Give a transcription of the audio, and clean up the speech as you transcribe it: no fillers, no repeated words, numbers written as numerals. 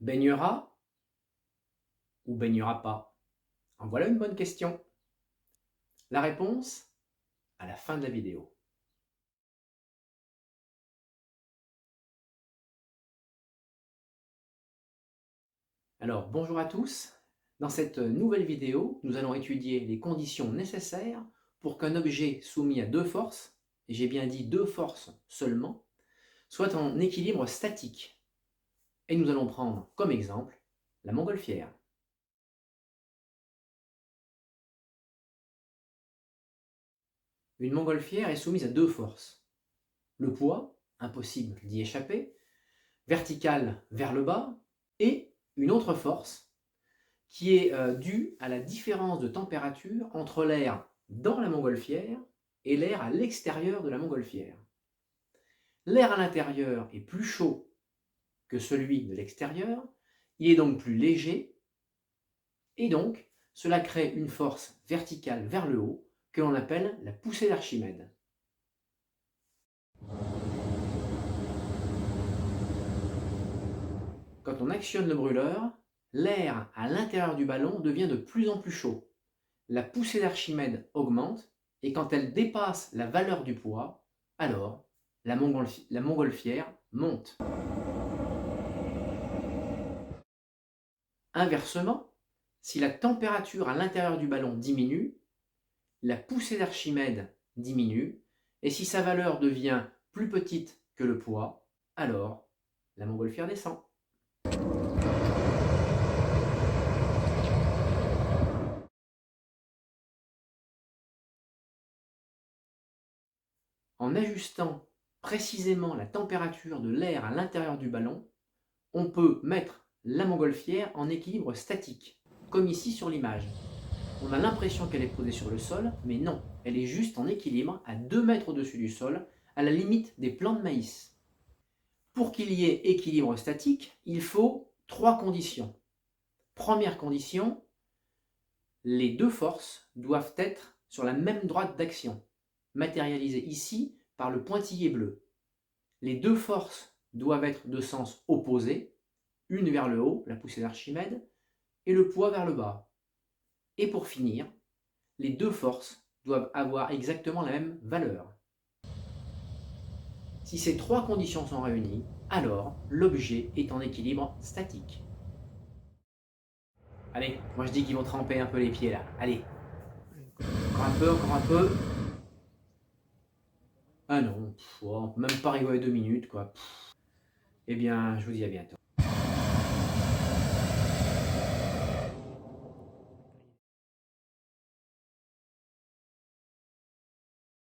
baignera ou baignera pas? En voilà une bonne question. La réponse à la fin de la vidéo. Alors bonjour à tous. Dans cette nouvelle vidéo, nous allons étudier les conditions nécessaires pour qu'un objet soumis à deux forces, et j'ai bien dit deux forces seulement, soit en équilibre statique. Et nous allons prendre comme exemple la montgolfière. Une montgolfière est soumise à deux forces. Le poids, impossible d'y échapper, vertical vers le bas, et une autre force qui est due à la différence de température entre l'air dans la montgolfière et l'air à l'extérieur de la montgolfière. L'air à l'intérieur est plus chaud que celui de l'extérieur, il est donc plus léger, et donc cela crée une force verticale vers le haut que l'on appelle la poussée d'Archimède. Quand on actionne le brûleur, l'air à l'intérieur du ballon devient de plus en plus chaud. La poussée d'Archimède augmente, et quand elle dépasse la valeur du poids, alors la montgolfière monte. Inversement, si la température à l'intérieur du ballon diminue, la poussée d'Archimède diminue, et si sa valeur devient plus petite que le poids, alors la montgolfière descend. En ajustant précisément la température de l'air à l'intérieur du ballon, on peut mettre la montgolfière en équilibre statique, comme ici sur l'image. On a l'impression qu'elle est posée sur le sol, mais non, elle est juste en équilibre à 2 mètres au-dessus du sol, à la limite des plants de maïs. Pour qu'il y ait équilibre statique, il faut 3 conditions. Première condition, les deux forces doivent être sur la même droite d'action, matérialisée ici par le pointillé bleu. Les deux forces doivent être de sens opposé, une vers le haut, la poussée d'Archimède, et le poids vers le bas. Et pour finir, les deux forces doivent avoir exactement la même valeur. Si ces 3 conditions sont réunies, alors l'objet est en équilibre statique. Allez, moi je dis qu'ils vont tremper un peu les pieds là. Allez. Encore un peu, encore un peu. Ah non, on peut même pas rigoler 2 minutes quoi. Eh bien, je vous dis à bientôt.